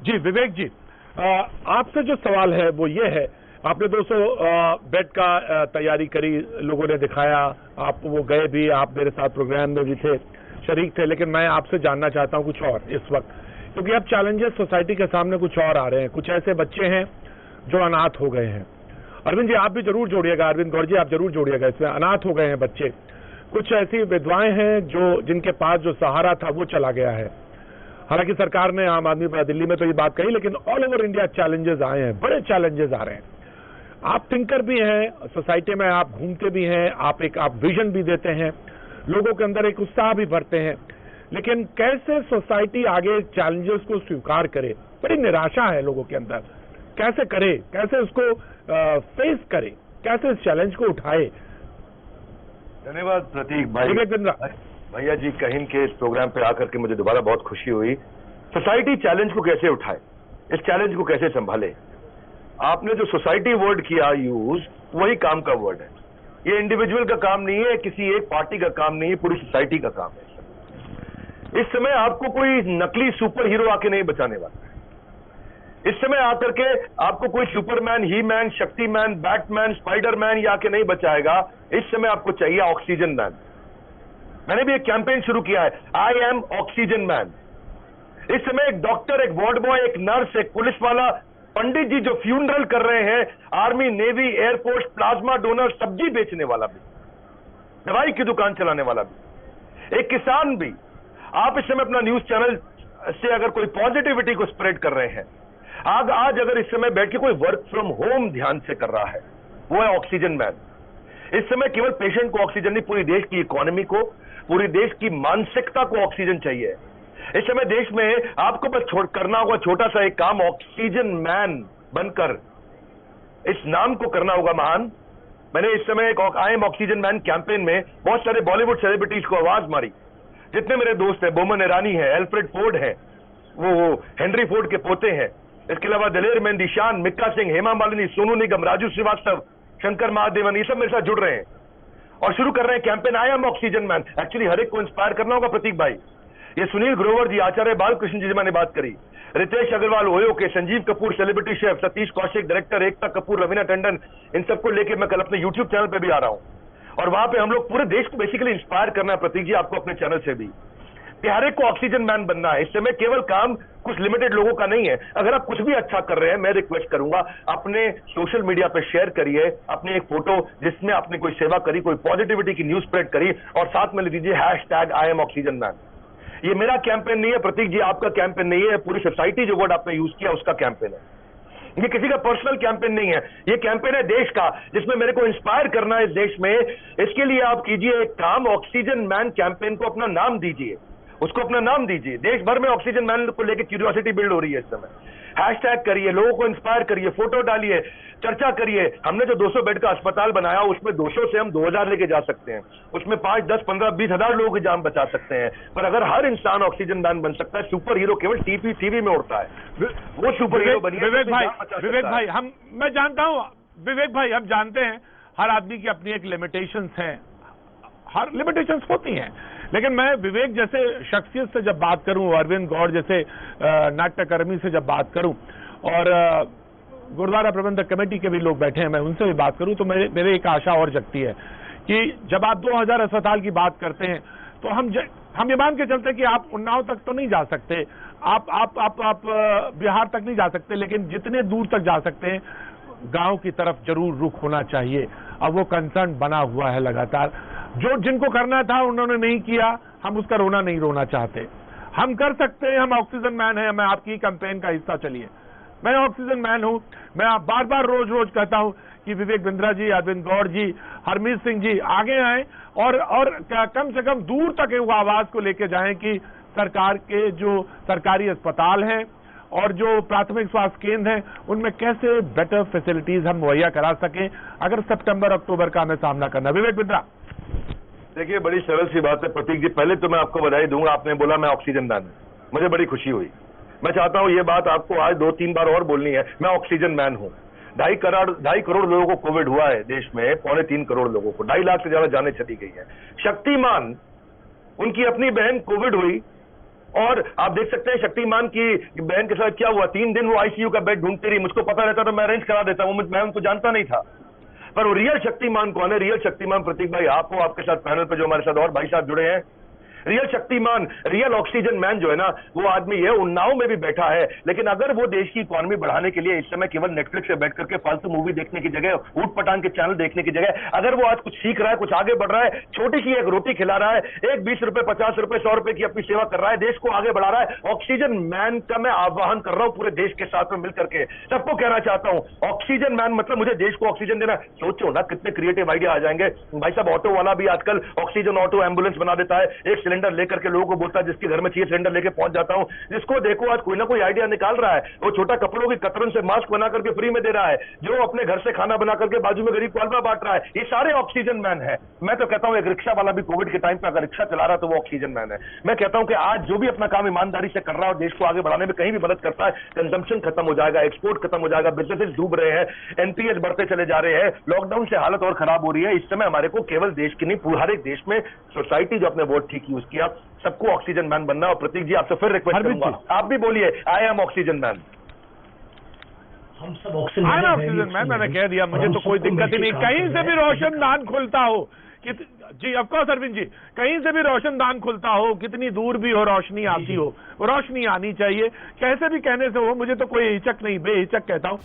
जी विवेक जी, आपसे जो सवाल है वो ये है, आपने 200 बेड का तैयारी करी, लोगों ने दिखाया, आप वो गए भी, आप मेरे साथ प्रोग्राम में भी थे, शरीक थे, लेकिन मैं आपसे जानना चाहता हूं कुछ और इस वक्त, क्योंकि अब चैलेंजेस सोसाइटी के सामने कुछ और आ रहे हैं। कुछ ऐसे बच्चे हैं जो अनाथ हो गए हैं। अरविंद जी आप भी जरूर जोड़िएगा, अरविंद गौड़ जी आप जरूर जोड़िएगा इसमें। अनाथ हो गए हैं बच्चे, कुछ ऐसी विधवाएं हैं जो जिनके पास जो सहारा था वो चला गया है। हालांकि सरकार ने आम आदमी पर दिल्ली में तो ये बात कही, लेकिन ऑल ओवर इंडिया चैलेंजेस आए हैं, बड़े चैलेंजेस आ रहे हैं। आप थिंकर भी हैं, सोसाइटी में आप घूमते भी हैं, आप विजन भी देते हैं, लोगों के अंदर एक उत्साह भी भरते हैं, लेकिन कैसे सोसाइटी आगे चैलेंजेस को स्वीकार करे? बड़ी निराशा है लोगों के अंदर, कैसे करे, कैसे उसको फेस करे, कैसे इस चैलेंज को उठाए? धन्यवाद प्रतीक भाई। भैया जी कहीं के इस प्रोग्राम पे आकर के मुझे दोबारा बहुत खुशी हुई। सोसाइटी चैलेंज को कैसे उठाए, इस चैलेंज को कैसे संभाले? आपने जो सोसाइटी वर्ड किया यूज, वही काम का वर्ड है। ये इंडिविजुअल का काम नहीं है, किसी एक पार्टी का काम नहीं है, पूरी सोसाइटी का काम है। इस समय आपको कोई नकली सुपर हीरो आके नहीं बचाने वाला है। इस समय आकर के आपको कोई सुपरमैन, ही मैन, शक्तिमैन, बैटमैन, स्पाइडरमैन ये आके नहीं बचाएगा। इस समय आपको चाहिए ऑक्सीजन मैन। मैंने भी एक कैंपेन शुरू किया है, आई एम ऑक्सीजन मैन। इस समय एक डॉक्टर, एक वार्ड बॉय, एक नर्स, एक पुलिस वाला, पंडित जी जो फ्यूनरल कर रहे हैं, army, navy, air force, plasma donor, सब्जी बेचने वाला भी, दवाई की दुकान चलाने वाला भी, एक किसान भी। आप इस समय अपना न्यूज चैनल से अगर कोई पॉजिटिविटी को स्प्रेड कर रहे हैं, आज अगर इस समय बैठ के कोई वर्क फ्रॉम होम ध्यान से कर रहा है, वो है ऑक्सीजन मैन। इस समय केवल पेशेंट को ऑक्सीजन नहीं, पूरी देश की इकोनॉमी को, पूरी देश की मानसिकता को ऑक्सीजन चाहिए। इस समय देश में आपको बस करना होगा छोटा सा एक काम, ऑक्सीजन मैन बनकर इस नाम को करना होगा महान। मैंने इस समय एक आई एम ऑक्सीजन मैन कैंपेन में बहुत सारे बॉलीवुड सेलिब्रिटीज को आवाज मारी। जितने मेरे दोस्त हैं, बोमन ईरानी है, एल्फ्रेड फोर्ड है, वो हेनरी फोर्ड के पोते हैं, इसके अलावा दलेर मेहंदी, शान, मिक्का सिंह, हेमा मालिनी, सोनू निगम, राजू श्रीवास्तव, शंकर महादेवन, ये सब मेरे साथ जुड़ रहे हैं और शुरू कर रहे हैं campaign I am oxygen man. Actually हर एक को इंस्पायर करना होगा प्रतीक भाई। ये सुनील ग्रोवर जी, आचार्य बालकृष्ण जी मैंने बात करी, रितेश अग्रवाल ओयो के, Sanjeev Kapoor celebrity chef, Satish Kaushik director, Ekta Kapoor, Raveena Tandon, इन सबको लेके मैं कल अपने यूट्यूब चैनल पे भी आ रहा हूं और वहां पे हम लोग पूरे देश को बेसिकली इंस्पायर करना है प्रतीक जी, आपको अपने चैनल से भी कि हर एक को ऑक्सीजन मैन बनना है। इस समय केवल काम कुछ लिमिटेड लोगों का नहीं है। अगर आप कुछ भी अच्छा कर रहे हैं, मैं रिक्वेस्ट करूंगा अपने सोशल मीडिया पे शेयर करिए अपनी एक फोटो जिसमें आपने कोई सेवा करी, कोई पॉजिटिविटी की न्यूज स्प्रेड करी और साथ में ले दीजिए hashtag I am oxygen man. ये मेरा कैंपेन नहीं है प्रतीक जी, आपका कैंपेन नहीं है, पूरी सोसाइटी जो वर्ड आपने यूज किया उसका कैंपेन है। ये किसी का पर्सनल कैंपेन नहीं है, ये कैंपेन है देश का, जिसमें मेरे को इंस्पायर करना है इस देश में। इसके लिए आप कीजिए एक काम, ऑक्सीजन मैन कैंपेन को अपना नाम दीजिए, उसको अपना नाम दीजिए। देश भर में ऑक्सीजन मैन को लेकर क्यूरियोसिटी बिल्ड हो रही है इस समय। हैशटैग करिए, लोगों को इंस्पायर करिए, फोटो डालिए, चर्चा करिए। हमने जो 200 बेड का अस्पताल बनाया उसमें 200 से हम 2000 लेके जा सकते हैं, उसमें 5, 10, 15, 20 हजार लोगों की जान बचा सकते हैं। पर अगर हर इंसान ऑक्सीजन मैन बन सकता है, सुपर हीरो केवल टीवी में उड़ता है, वो सुपर हीरो बनिए। विवेक भाई मैं जानता हूं, विवेक भाई हम जानते हैं हर आदमी की अपनी एक लिमिटेशंस हैं, हर लिमिटेशंस होती हैं, लेकिन मैं विवेक जैसे शख्सियत से जब बात करूं, अरविंद गौड़ जैसे नाट्यकर्मी से जब बात करूं और गुरुद्वारा प्रबंधक कमेटी के भी लोग बैठे हैं, मैं उनसे भी बात करूं तो मेरे एक आशा और जगती है कि जब आप 2000 अस्पताल की बात करते हैं तो हम ये मान के चलते हैं कि आप उन्नाव तक तो नहीं जा सकते, आप बिहार तक नहीं जा सकते, लेकिन जितने दूर तक जा सकते हैं गांव की तरफ जरूर रुख होना चाहिए। अब वो कंसर्न बना हुआ है लगातार, जो जिनको करना था उन्होंने नहीं किया, हम उसका रोना नहीं रोना चाहते। हम कर सकते हैं, हम ऑक्सीजन मैन हैं। मैं आपकी कैंपेन का हिस्सा, चलिए मैं ऑक्सीजन मैन हूं। मैं बार बार रोज कहता हूं कि विवेक बिंद्रा जी, अरविंद गौड़ जी, हरमीत सिंह जी आगे आए और कम से कम दूर तक वो आवाज को लेके जाएं कि सरकार के जो सरकारी अस्पताल हैं और जो प्राथमिक स्वास्थ्य केंद्र हैं उनमें कैसे बेटर फैसिलिटीज हम मुहैया करा सकें अगर सितंबर अक्टूबर का हमें सामना करना। विवेक बिंद्रा। देखिए बड़ी सरल सी बात है प्रतीक जी, पहले तो मैं आपको बधाई दूंगा, आपने बोला मैं ऑक्सीजन मैन, मुझे बड़ी खुशी हुई। मैं चाहता हूं ये बात आपको आज 2-3 बार और बोलनी है, मैं ऑक्सीजन मैन हूं। 2.5 करोड़ लोगों को कोविड हुआ है देश में, 3.25 करोड़ लोगों को, 2.5 लाख से ज्यादा जाने चली गई है। शक्तिमान, उनकी अपनी बहन कोविड हुई, और आप देख सकते हैं शक्तिमान की बहन के साथ क्या हुआ, 3 दिन वो आईसीयू का बेड ढूंढती रही, मुझको पता रहता तो मैं अरेंज करा देता, मैं उनको जानता नहीं था। पर वो रियल शक्तिमान कौन है? रियल शक्तिमान प्रतीक भाई आप हो, आपके साथ पैनल पे जो हमारे साथ और भाई साहब जुड़े हैं। Real Shaktimaan, real oxygen man जो है ना, वो आदमी है, उन्नाव में भी बैठा है, लेकिन अगर वो देश की इकोनॉमी बढ़ाने के लिए इस समय केवल नेटफ्लिक्स पे बैठ करके फालतू मूवी देखने की जगह, ऊट पटांग के चैनल देखने की जगह, अगर वो आज कुछ सीख रहा है, कुछ आगे बढ़ रहा है, छोटी सी एक रोटी खिला रहा है, एक 20 रुपए, 50 रुपए, 100 रुपए की अपनी सेवा कर रहा है, देश को आगे बढ़ा रहा है, ऑक्सीजन मैन का मैं आह्वान कर रहा हूं पूरे देश के साथ में मिलकर के, सबको कहना चाहता हूं, ऑक्सीजन मैन मतलब मुझे देश को ऑक्सीजन देना। सोचो ना कितने क्रिएटिव आइडिया आ जाएंगे। भाई साहब ऑटो वाला भी आजकल ऑक्सीजन ऑटो एम्बुलेंस बना देता है, एक सिलेंडर लेकर के लोगों को बोलता है जिसके घर में चाहिए सिलेंडर लेके पहुंच जाता हूं। जिसको देखो आज कोई ना कोई आइडिया निकाल रहा है, वो छोटा कपड़ों की कतरन से मास्क बना करके फ्री में दे रहा है, जो अपने घर से खाना बना करके बाजू में गरीब को हलवा बांट रहा है, ये सारे ऑक्सीजन मैन है। मैं तो कहता हूं एक रिक्शा वाला भी कोविड के टाइम पे अगर रिक्शा चला रहा तो वो ऑक्सीजन मैन है। मैं कहता हूं कि आज जो भी अपना काम ईमानदारी से कर रहा है, देश को आगे बढ़ाने में कहीं भी मदद करता है, कंजम्पशन खत्म हो जाएगा, एक्सपोर्ट खत्म हो जाएगा, बिजनेसेस डूब रहे हैं, एनपीएस बढ़ते चले जा रहे हैं, लॉकडाउन से हालत और खराब हो रही है। इस समय हमारे को केवल देश की नहीं, पूरे हर एक देश में सोसाइटी जो अपने वोट ठीक यूज किया, सबको ऑक्सीजन मैन बनना। और प्रतीक जी आपसे फिर रिक्वेस्ट करूंगा, आप भी बोलिए आई एम ऑक्सीजन मैन। हम सब ऑक्सीजन मैन, मैंने कह दिया, मुझे तो कोई दिक्कत ही नहीं, कहीं से भी रोशनदान खुलता हो जी, ऑफकोर्स अरविंद जी, कहीं से भी रोशनदान खुलता हो, कितनी दूर भी हो रोशनी आती हो, रोशनी आनी चाहिए, कैसे भी कहने से हो, मुझे तो कोई हिचक नहीं, बेहिचक कहता हूं।